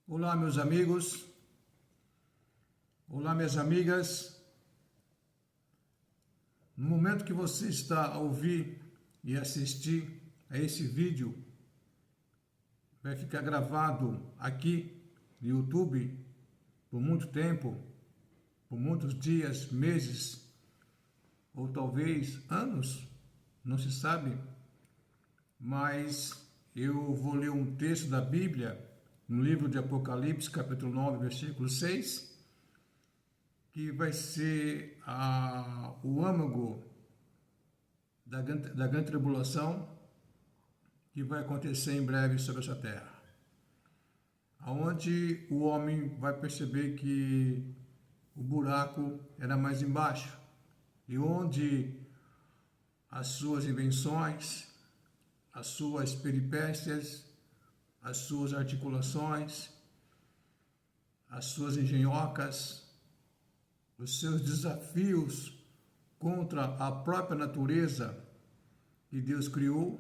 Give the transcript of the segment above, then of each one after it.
Olá, meus amigos. Olá, minhas amigas. No momento que você está a ouvir e assistir a esse vídeo, vai ficar gravado aqui no YouTube por muito tempo, por muitos dias, meses ou talvez anos, não se sabe, mas eu vou ler um texto da Bíblia no livro de Apocalipse, capítulo 9, versículo 6, que vai ser o âmago da grande tribulação que vai acontecer em breve sobre essa terra, aonde o homem vai perceber que o buraco era mais embaixo e onde as suas invenções, as suas peripécias, as suas articulações, as suas engenhocas, os seus desafios contra a própria natureza que Deus criou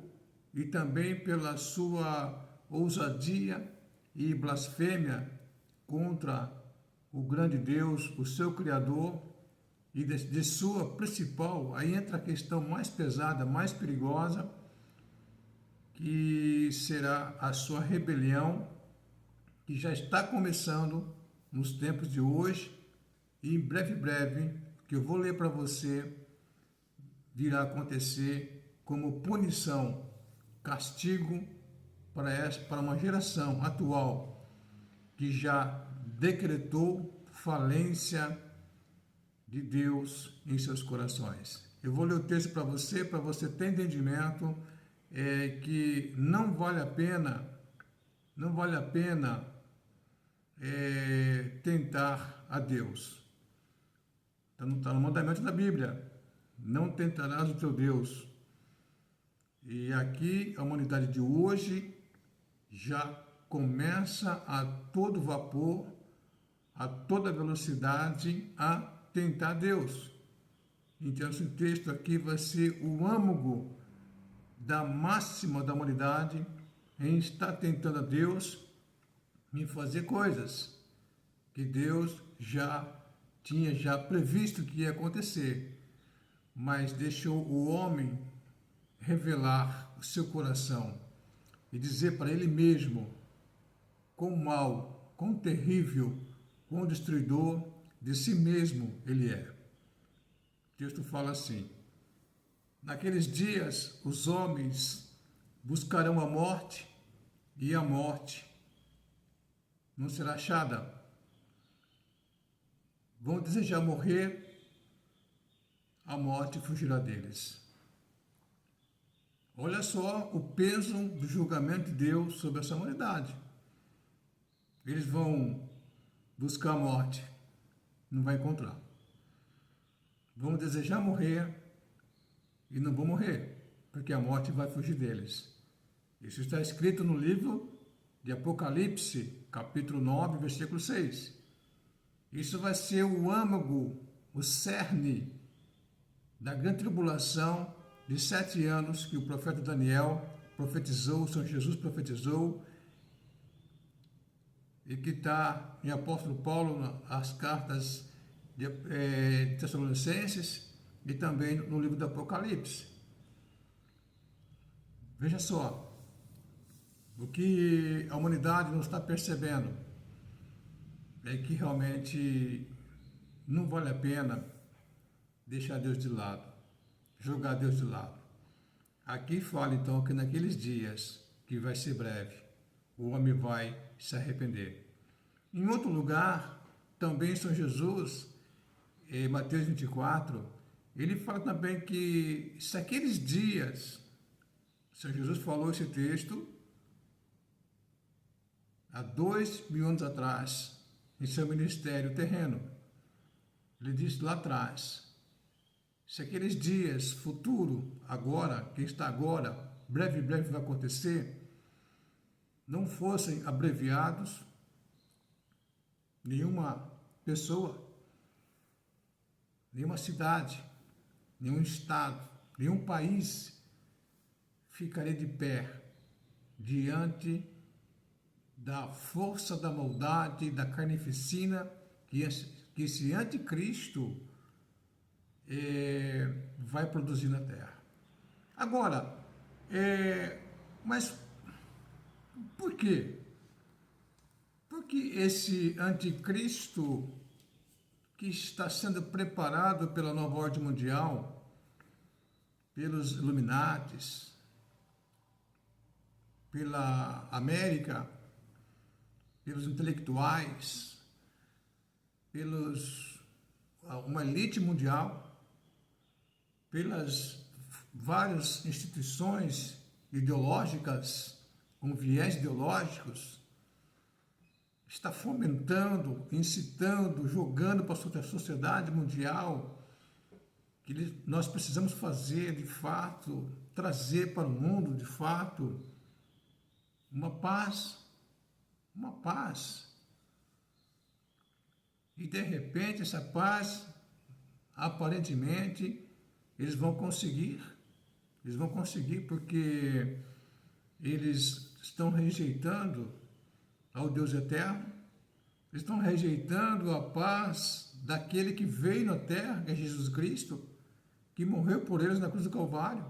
e também pela sua ousadia e blasfêmia contra o grande Deus, o seu Criador, e de sua principal, aí entra a questão mais pesada, mais perigosa, que será a sua rebelião, que já está começando nos tempos de hoje, e em breve, que eu vou ler para você, virá acontecer como punição, castigo para uma geração atual que já decretou falência de Deus em seus corações. Eu vou ler o texto para você ter entendimento que não vale a pena tentar a Deus. Está no mandamento da Bíblia: não tentarás o teu Deus. E aqui a humanidade de hoje já começa a todo vapor, a toda velocidade, a tentar Deus. Então esse texto aqui vai ser o âmago da máxima da humanidade em estar tentando a Deus em fazer coisas que Deus já tinha previsto que ia acontecer, mas deixou o homem revelar o seu coração e dizer para ele mesmo quão mau, quão terrível, quão destruidor de si mesmo ele é. O texto fala assim: naqueles dias os homens buscarão a morte, e a morte não será achada. Vão desejar morrer, a morte fugirá deles. Olha só o peso do julgamento de Deus sobre essa humanidade. Eles vão buscar a morte, não vai encontrar. Vão desejar morrer e não vão morrer, porque a morte vai fugir deles. Isso está escrito no livro de Apocalipse, capítulo 9, versículo 6. Isso vai ser o âmago, o cerne da grande tribulação de 7 anos que o profeta Daniel profetizou, o Senhor Jesus profetizou, e que está em apóstolo Paulo, as cartas de Tessalonicenses e também no livro do Apocalipse. Veja só, o que a humanidade não está percebendo é que realmente não vale a pena deixar Deus de lado, jogar Deus de lado. Aqui fala então que naqueles dias, que vai ser breve, o homem vai se arrepender. Em outro lugar, também São Jesus, em Mateus 24, ele fala também que se aqueles dias, São Jesus falou esse texto há 2000 anos atrás, em seu ministério terreno. Ele disse lá atrás: se aqueles dias futuro, agora, quem está agora, breve vai acontecer, não fossem abreviados, nenhuma pessoa, nenhuma cidade, nenhum estado, nenhum país ficaria de pé diante da força da maldade, da carnificina que esse anticristo vai produzir na Terra. Agora, mas por quê? Porque esse anticristo que está sendo preparado pela nova ordem mundial, pelos Illuminatis, pela América, pelos intelectuais, uma elite mundial, pelas várias instituições ideológicas, com viés ideológicos, está fomentando, incitando, jogando para a sociedade mundial que nós precisamos fazer, de fato, trazer para o mundo, de fato, uma paz. E, de repente, essa paz, aparentemente, eles vão conseguir porque eles estão rejeitando ao Deus eterno, eles estão rejeitando a paz daquele que veio na terra, que é Jesus Cristo, que morreu por eles na cruz do Calvário,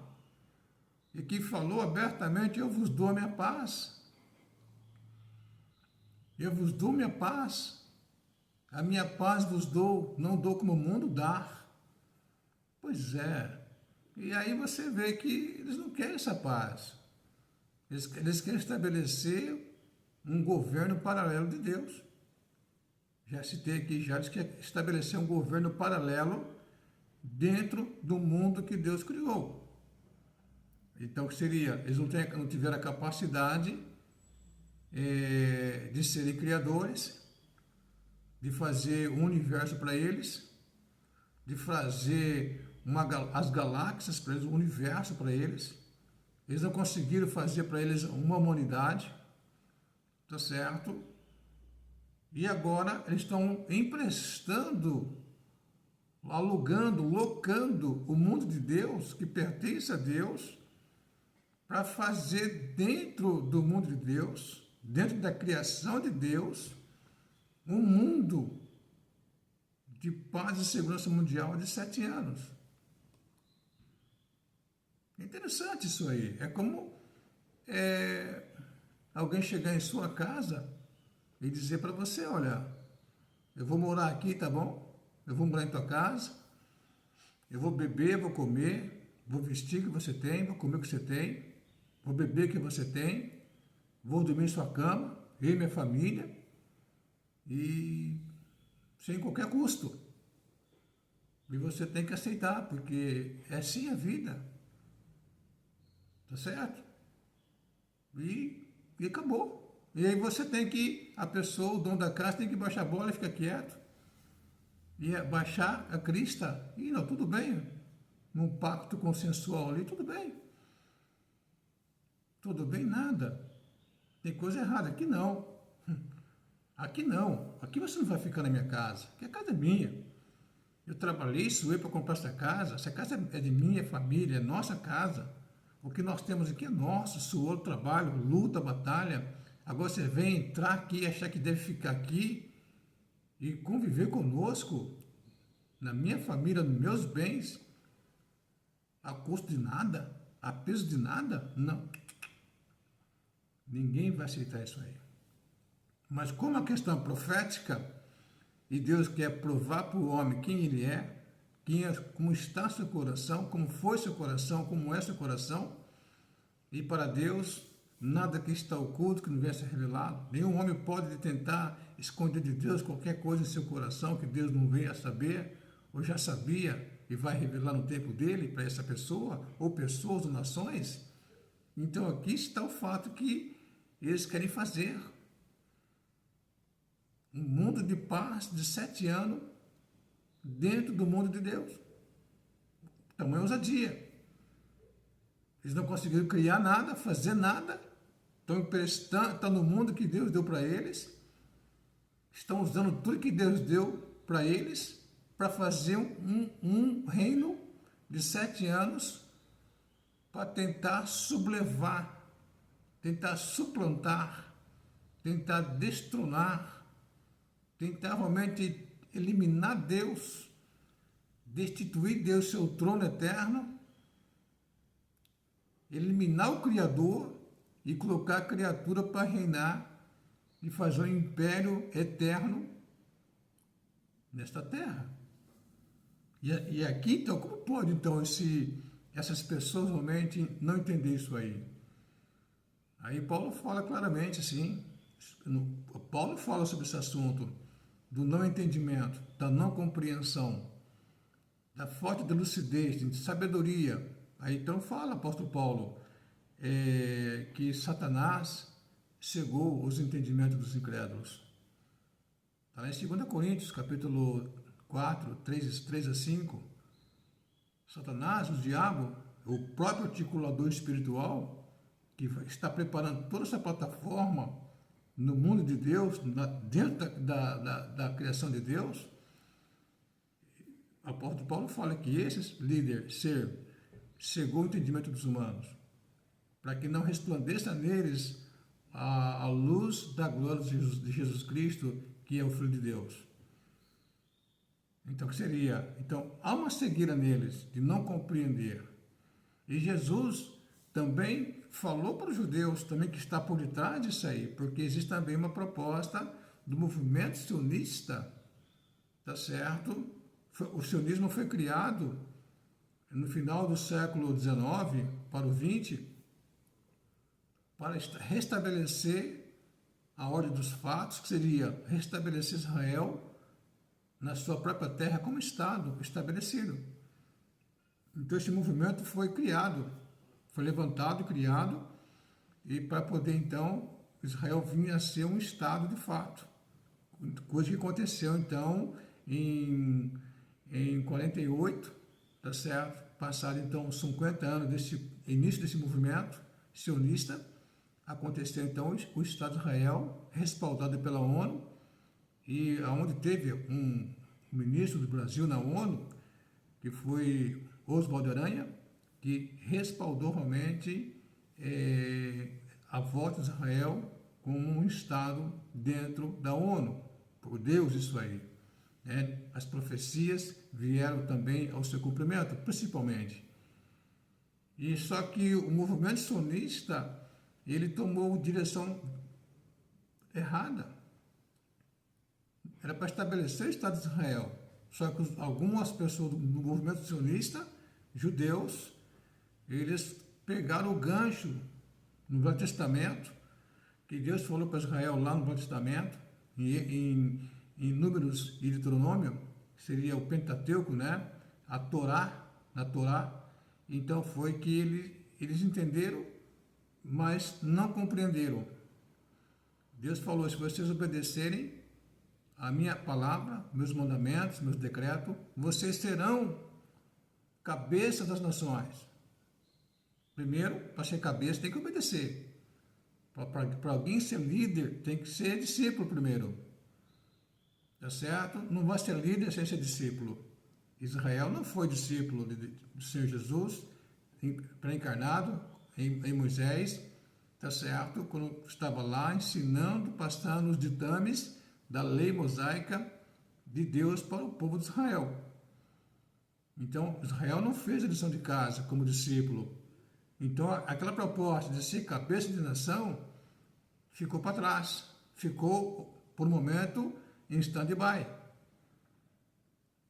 e que falou abertamente: eu vos dou a minha paz, eu vos dou minha paz, a minha paz vos dou, não dou como o mundo dá. Pois é, e aí você vê que eles não querem essa paz, eles querem estabelecer um governo paralelo de Deus. Já citei aqui, já eles querem estabelecer um governo paralelo dentro do mundo que Deus criou. Então, que seria, eles não tiveram a capacidade de serem criadores, de fazer um universo para eles, de fazer as galáxias para eles, o universo para eles. Eles não conseguiram fazer para eles uma humanidade, tá certo? E agora eles estão emprestando, alugando, locando o mundo de Deus, que pertence a Deus, para fazer dentro do mundo de Deus, dentro da criação de Deus, um mundo de paz e segurança mundial de 7 anos. É interessante isso aí. É como alguém chegar em sua casa e dizer para você: olha, eu vou morar aqui, tá bom? Eu vou morar em tua casa, eu vou beber, vou comer, vou vestir o que você tem, vou comer o que você tem, vou beber o que você tem, vou dormir em sua cama, eu e minha família, e sem qualquer custo. E você tem que aceitar, porque é assim a vida. Tá certo? E acabou. E aí você tem que, a pessoa, o dono da casa, tem que baixar a bola e ficar quieto. E baixar a crista. E não, tudo bem. Num pacto consensual ali, tudo bem. Tudo bem, nada. Tem coisa errada. Aqui não. Aqui não. Aqui você não vai ficar na minha casa. Aqui a casa é minha. Eu trabalhei, suei para comprar essa casa. Essa casa é de minha família, é nossa casa. O que nós temos aqui é nosso, suor, trabalho, luta, batalha. Agora você vem entrar aqui e achar que deve ficar aqui e conviver conosco, na minha família, nos meus bens, a custo de nada, a peso de nada? Não. Ninguém vai aceitar isso aí. Mas como a questão profética, e Deus quer provar para o homem quem ele é, como está seu coração, como foi seu coração, como é seu coração, e para Deus nada que está oculto que não venha a ser revelado. Nenhum homem pode tentar esconder de Deus qualquer coisa em seu coração que Deus não venha a saber, ou já sabia e vai revelar no tempo dele para essa pessoa, ou pessoas ou nações. Então aqui está o fato que eles querem fazer um mundo de paz de 7 anos dentro do mundo de Deus. Tamanha ousadia. Eles não conseguiram criar nada, fazer nada, estão no mundo que Deus deu para eles, estão usando tudo que Deus deu para eles, para fazer um reino de 7 anos, para tentar sublevar, tentar suplantar tentar destronar, tentar realmente eliminar Deus, destituir Deus seu trono eterno, eliminar o Criador e colocar a criatura para reinar e fazer um império eterno nesta terra. E aqui, então, como pode, então, essas pessoas realmente não entender isso aí? Aí Paulo fala claramente, assim, Paulo fala sobre esse assunto do não entendimento, da não compreensão, da falta de lucidez, de sabedoria. Aí então fala, apóstolo Paulo, que Satanás cegou os entendimentos dos incrédulos. Está lá em 2 Coríntios, capítulo 4, 3 a 5. Satanás, o diabo, o próprio articulador espiritual, que está preparando toda essa plataforma no mundo de Deus, dentro da criação de Deus. O apóstolo Paulo fala que esses líderes cegou o entendimento dos humanos, para que não resplandeça neles a luz da glória de Jesus Cristo, que é o Filho de Deus. Então, o que seria? Então, há uma cegueira neles de não compreender. E Jesus também falou para os judeus também que está por detrás disso aí, porque existe também uma proposta do movimento sionista, tá certo? O sionismo foi criado no final do século XIX para o XX para restabelecer a ordem dos fatos, que seria restabelecer Israel na sua própria terra como Estado estabelecido. Então esse movimento foi criado, foi levantado e criado, e para poder então Israel vir a ser um Estado de fato, coisa que aconteceu então em 48, tá certo? Passado então 50 anos desse início desse movimento sionista, aconteceu então o Estado de Israel, respaldado pela ONU, e aonde teve um ministro do Brasil na ONU, que foi Oswaldo Aranha, que respaldou realmente a volta de Israel como um Estado dentro da ONU. Por Deus, isso aí. As profecias vieram também ao seu cumprimento, principalmente. E só que o movimento sionista, ele tomou direção errada. Era para estabelecer o Estado de Israel. Só que algumas pessoas do movimento sionista, judeus, eles pegaram o gancho no Velho Testamento, que Deus falou para Israel lá no Velho Testamento, em Números e Deuteronômio, que seria o Pentateuco, né? A Torá, na Torá. Então foi que eles entenderam, mas não compreenderam. Deus falou, se vocês obedecerem a minha palavra, meus mandamentos, meus decretos, vocês serão cabeça das nações. Primeiro, para ser cabeça, tem que obedecer. Para alguém ser líder, tem que ser discípulo primeiro. Tá certo? Não vai ser líder sem ser discípulo. Israel não foi discípulo do Senhor Jesus, pré-encarnado em Moisés, tá certo? Quando estava lá ensinando, passando os ditames da lei mosaica de Deus para o povo de Israel. Então, Israel não fez a lição de casa como discípulo. Então, aquela proposta de ser cabeça de nação ficou para trás. Ficou, por um momento, em stand-by.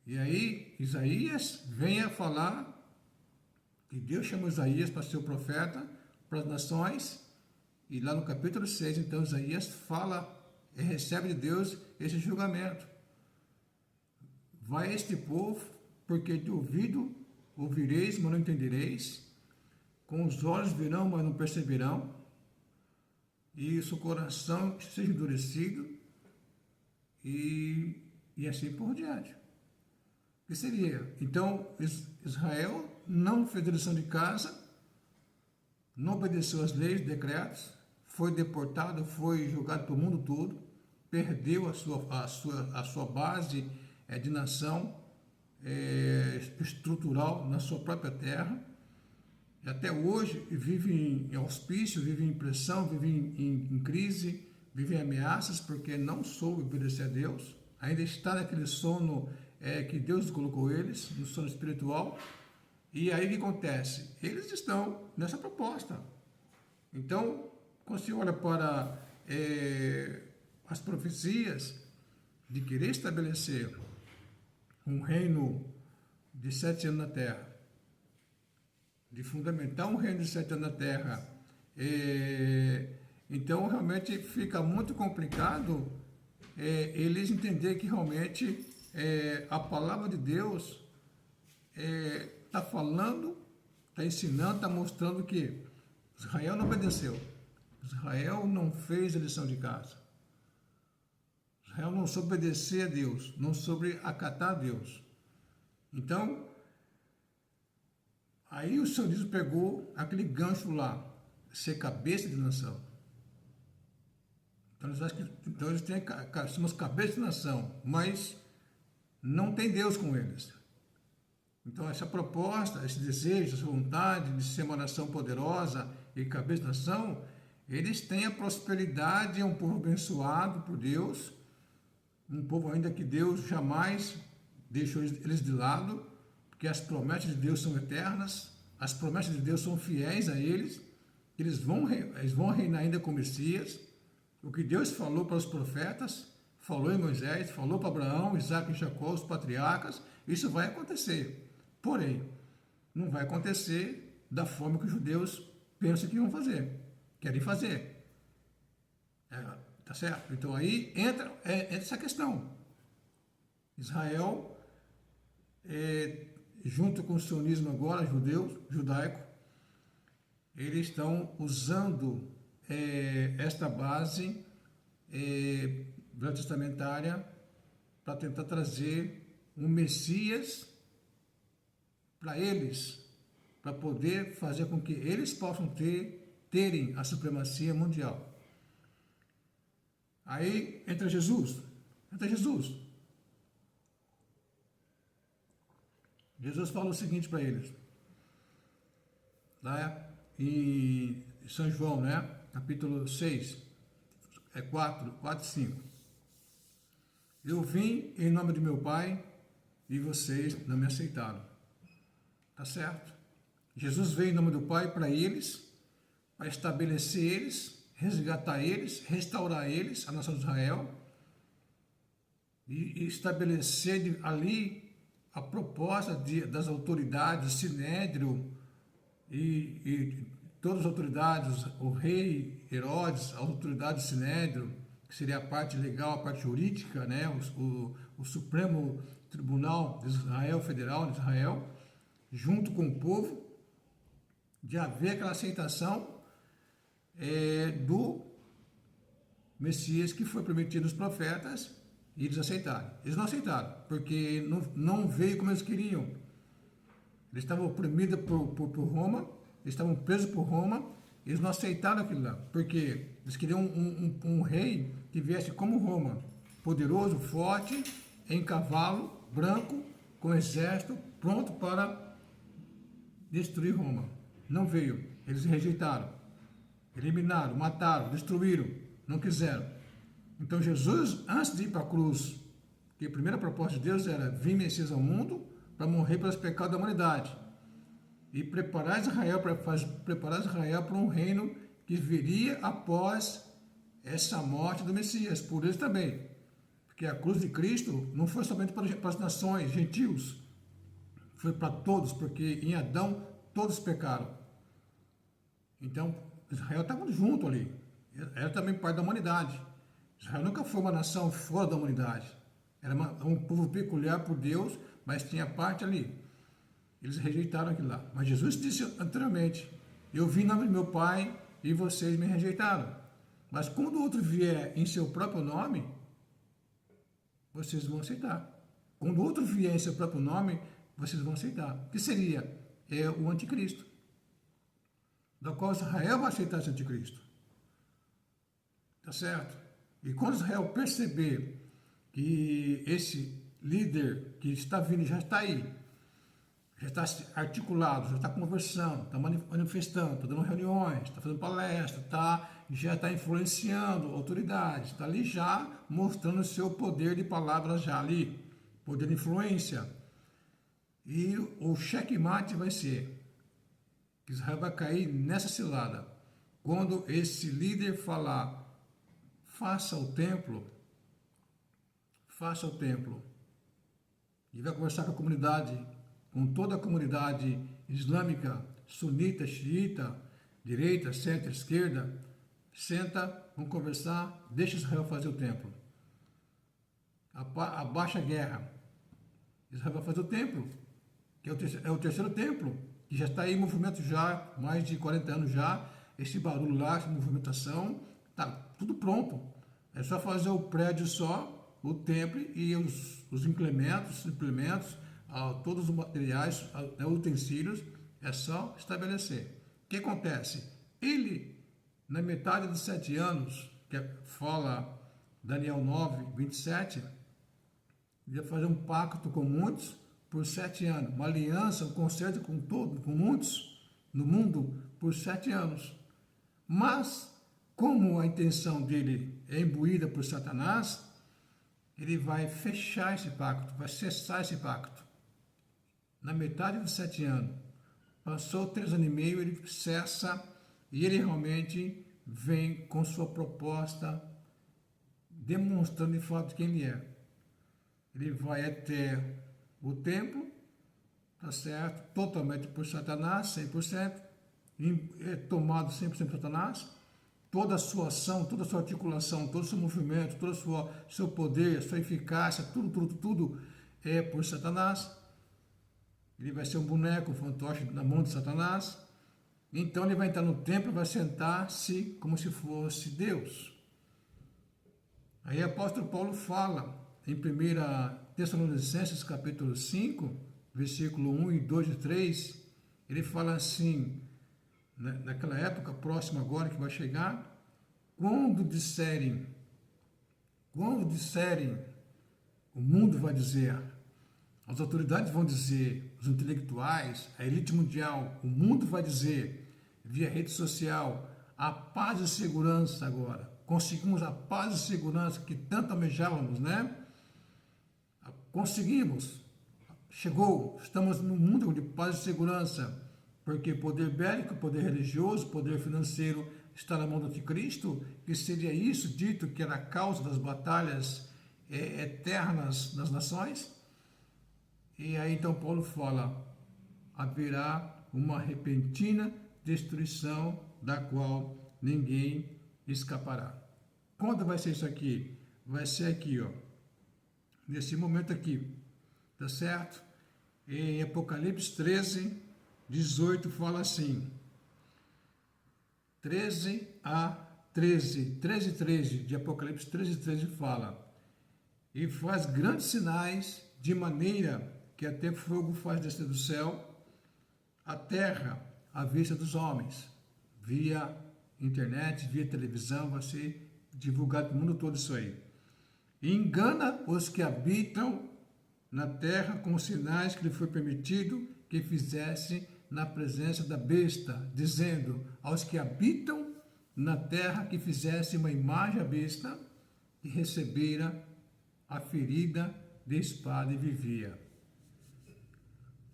E aí, Isaías vem a falar que Deus chamou Isaías para ser o profeta para as nações. E lá no capítulo 6, então, Isaías fala e recebe de Deus esse julgamento. Vai este povo, porque de ouvido ouvireis, mas não entendereis, com os olhos verão, mas não perceberão, e o seu coração seja endurecido, e assim por diante. O que seria? Então, Israel não fez a lição de casa, não obedeceu às leis, decretos, foi deportado, foi julgado para o mundo todo, perdeu a sua base de nação estrutural na sua própria terra. E até hoje vive em auspício, vive em pressão, vive em crise, vivem ameaças porque não soube obedecer a Deus, ainda está naquele sono que Deus colocou eles, no sono espiritual. E aí o que acontece? Eles estão nessa proposta. Então, quando se olha para as profecias de querer estabelecer um reino de 7 anos na terra, de fundamentar um reino de 7 anos na terra, então realmente fica muito complicado eles entenderem que realmente a palavra de Deus está falando, está ensinando, está mostrando que Israel não obedeceu. Israel não fez a lição de casa. Israel não soube obedecer a Deus, não soube acatar a Deus. Então, aí o Senhor Jesus pegou aquele gancho lá, ser cabeça de nação. Então eles acham que eles têm, somos cabeça de nação, mas não tem Deus com eles. Então essa proposta, esse desejo, essa vontade de ser uma nação poderosa e cabeça de nação, eles têm a prosperidade, é um povo abençoado por Deus, um povo ainda que Deus jamais deixou eles de lado, porque as promessas de Deus são eternas, as promessas de Deus são fiéis a eles, eles vão reinar ainda com o Messias. O que Deus falou para os profetas, falou em Moisés, falou para Abraão, Isaac e Jacó, os patriarcas, isso vai acontecer. Porém, não vai acontecer da forma que os judeus pensam que vão fazer, querem fazer. Tá certo? Então aí entra essa questão. Israel, junto com o sionismo agora, judaico, eles estão usando esta base testamentária para tentar trazer um Messias para eles, para poder fazer com que eles possam terem a supremacia mundial. Aí entra Jesus. Jesus fala o seguinte para eles, lá em São João, né? Capítulo 6, 4 e 5. Eu vim em nome de meu Pai e vocês não me aceitaram. Tá certo? Jesus veio em nome do Pai para eles, para estabelecer eles, resgatar eles, restaurar eles, a nação de Israel, e estabelecer ali a proposta das autoridades, Sinédrio e todas as autoridades, o rei Herodes, as autoridades do Sinédrio, que seria a parte legal, a parte jurídica, né? o Supremo Tribunal de Israel, Federal de Israel, junto com o povo, de haver aquela aceitação do Messias que foi prometido nos profetas, e eles aceitaram. Eles não aceitaram, porque não veio como eles queriam. Eles estavam oprimidos por Roma, eles estavam presos por Roma, eles não aceitaram aquilo lá, porque eles queriam um rei que viesse como Roma, poderoso, forte, em cavalo, branco, com exército, pronto para destruir Roma. Não veio, eles rejeitaram, eliminaram, mataram, destruíram, não quiseram. Então Jesus, antes de ir para a cruz, que a primeira proposta de Deus era vir Messias ao mundo para morrer pelos pecados da humanidade e preparar Israel para um reino que viria após essa morte do Messias, por eles também. Porque a cruz de Cristo não foi somente para as nações, gentios, foi para todos, porque em Adão todos pecaram. Então, Israel estava junto ali, era também parte da humanidade. Israel nunca foi uma nação fora da humanidade, era um povo peculiar por Deus, mas tinha parte ali. Eles rejeitaram aquilo lá. Mas Jesus disse anteriormente, eu vim em nome do meu Pai e vocês me rejeitaram. Mas quando o outro vier em seu próprio nome, vocês vão aceitar. Quando o outro vier em seu próprio nome, vocês vão aceitar. O que seria? É o anticristo. Da qual Israel vai aceitar esse anticristo. Tá certo? E quando Israel perceber que esse líder que está vindo já está aí, já está articulado, já está conversando, está manifestando, está dando reuniões, está fazendo palestra, está já está influenciando autoridades, está ali já mostrando o seu poder de palavras já ali, poder de influência. E o checkmate vai ser que Israel vai cair nessa cilada. Quando esse líder falar, faça o templo, e vai conversar com a comunidade, com toda a comunidade islâmica, sunita, xiita, direita, centro, esquerda, senta, vamos conversar, deixa Israel fazer o templo. Abaixa a guerra. Israel vai fazer o templo, que é o terceiro templo, que já está aí em movimento já, mais de 40 anos já, esse barulho lá, essa movimentação, está tudo pronto. É só fazer o prédio só, o templo e os implementos, todos os materiais, utensílios, é só estabelecer. O que acontece? Ele, na metade dos 7 anos, que fala Daniel 9, 27, ia fazer um pacto com muitos por 7 anos, uma aliança, um concerto com muitos no mundo por 7 anos. Mas, como a intenção dele é imbuída por Satanás, ele vai fechar esse pacto, vai cessar esse pacto. Na metade dos 7 anos, passou 3 anos e meio, ele cessa e ele realmente vem com sua proposta, demonstrando de fato quem ele é. Ele vai até o templo, tá certo? Totalmente por Satanás, 100%, é tomado 100% por Satanás. Toda a sua ação, toda a sua articulação, todo o seu movimento, todo o seu poder, sua eficácia, tudo é por Satanás. Ele vai ser um boneco, um fantoche na mão de Satanás. Então ele vai entrar no templo e vai sentar-se como se fosse Deus. Aí o apóstolo Paulo fala em 1 Tessalonicenses capítulo 5, versículo 1 e 2 e 3, ele fala assim, naquela época próxima agora que vai chegar, quando disserem, o mundo vai dizer, as autoridades vão dizer, os intelectuais, a elite mundial, o mundo vai dizer, via rede social, a paz e segurança agora, conseguimos a paz e segurança que tanto almejávamos, né? Conseguimos, chegou, estamos num mundo de paz e segurança, porque poder bélico, poder religioso, poder financeiro está na mão do anticristo, que seria isso dito que era a causa das batalhas eternas das nações. E aí então Paulo fala, haverá uma repentina destruição da qual ninguém escapará. Quando vai ser isso aqui? Vai ser aqui, ó, nesse momento aqui, tá certo? Em Apocalipse 13, 18 fala assim, 13 e 13 de Apocalipse 13 fala, e faz grandes sinais de maneira que até fogo faz descer do céu, a terra à vista dos homens, via internet, via televisão, vai ser divulgado para o mundo todo isso aí. E engana os que habitam na terra com os sinais que lhe foi permitido que fizesse na presença da besta, dizendo aos que habitam na terra que fizesse uma imagem à besta e recebera a ferida de espada e vivia.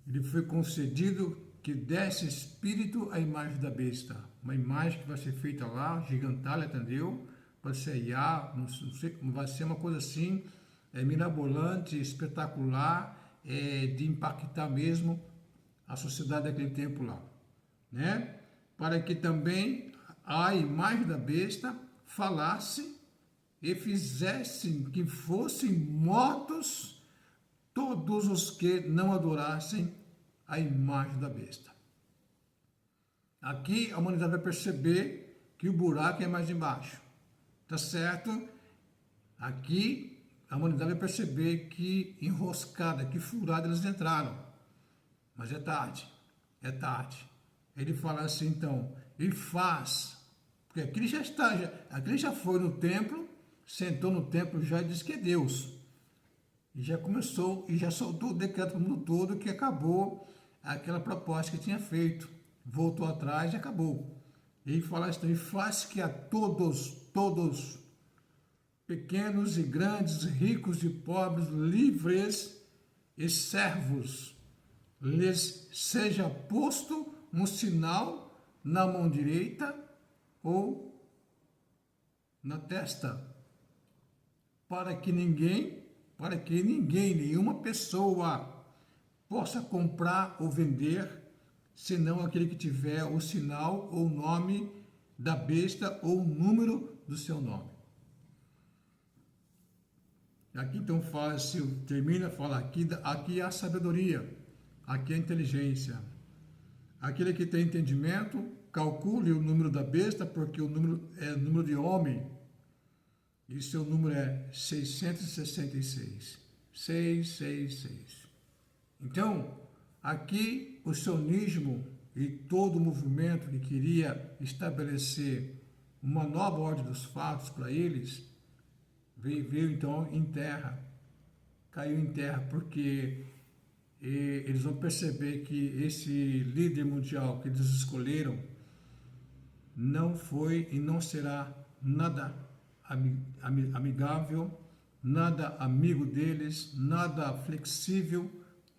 Ele foi concedido que desse espírito à imagem da besta, uma imagem que vai ser feita lá, gigantalha, entendeu? Vai ser IA, não sei, vai ser uma coisa assim, mirabolante, espetacular, de impactar mesmo a sociedade daquele tempo lá, né? Para que também a imagem da besta falasse e fizessem que fossem mortos todos os que não adorassem a imagem da besta. Aqui a humanidade vai perceber que o buraco é mais embaixo, tá certo? Aqui a humanidade vai perceber que enroscada, que furada eles entraram. Mas é tarde. Ele fala assim, então, ele faz, porque aquele já está, aquele já foi no templo, sentou no templo já e disse que é Deus. E já começou, e já soltou o decreto para o mundo todo que acabou aquela proposta que tinha feito. Voltou atrás e acabou. E fala assim, e faz que a todos, pequenos e grandes, ricos e pobres, livres e servos, lhes seja posto um sinal na mão direita ou na testa, para que ninguém, nenhuma pessoa possa comprar ou vender, senão aquele que tiver o sinal ou o nome da besta ou o número do seu nome. Aqui então fala, se termina, fala aqui é a sabedoria, aqui é a inteligência. Aquele que tem entendimento, calcule o número da besta, porque o número é o número de homem, e seu número é 666. 666. Então, aqui o sionismo e todo o movimento que queria estabelecer uma nova ordem dos fatos para eles, veio então em terra, caiu em terra, porque eles vão perceber que esse líder mundial que eles escolheram não foi e não será nada amigável, nada amigo deles, nada flexível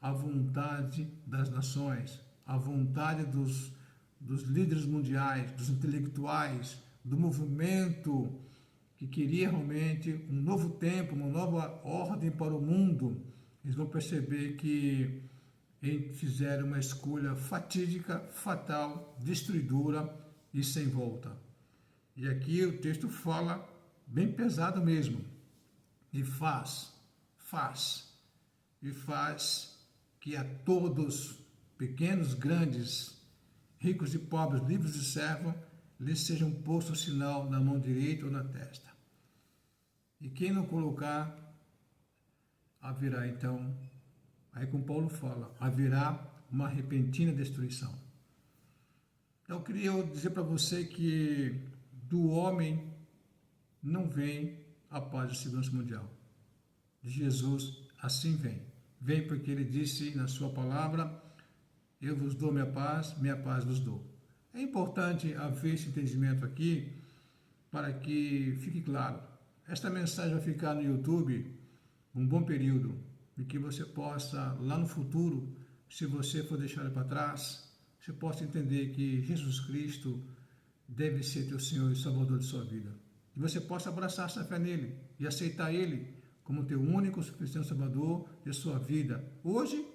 à vontade das nações, à vontade dos líderes mundiais, dos intelectuais, do movimento que queria realmente um novo tempo, uma nova ordem para o mundo. Eles vão perceber que fizeram uma escolha fatídica, fatal, destruidora e sem volta. E aqui o texto fala bem pesado mesmo. E faz que a todos, pequenos, grandes, ricos e pobres, livres e servos, lhes seja um posto sinal na mão direita ou na testa. E quem não colocar, haverá então, aí como Paulo fala, haverá uma repentina destruição. Então eu queria dizer para você que do homem não vem a paz e a segurança mundial. De Jesus assim vem. Vem porque ele disse na sua palavra, eu vos dou minha paz vos dou. É importante haver esse entendimento aqui para que fique claro. Esta mensagem vai ficar no YouTube um bom período e que você possa, lá no futuro, se você for deixar para trás, você possa entender que Jesus Cristo deve ser teu Senhor e Salvador de sua vida. E você possa abraçar essa fé nele e aceitar ele como teu único, suficiente Salvador de sua vida, hoje,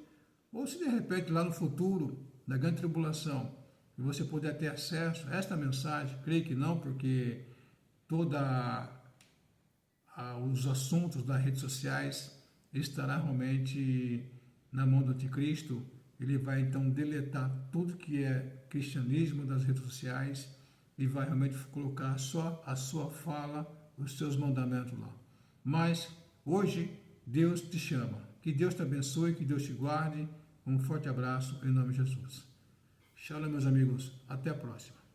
ou se de repente lá no futuro, na grande tribulação, e você puder ter acesso a esta mensagem, creio que não, porque os assuntos das redes sociais estará realmente na mão do anticristo. Ele vai então deletar tudo que é cristianismo das redes sociais e vai realmente colocar só a sua fala, os seus mandamentos lá. Mas hoje Deus te chama. Que Deus te abençoe, que Deus te guarde. Um forte abraço em nome de Jesus. Shalom, meus amigos. Até a próxima.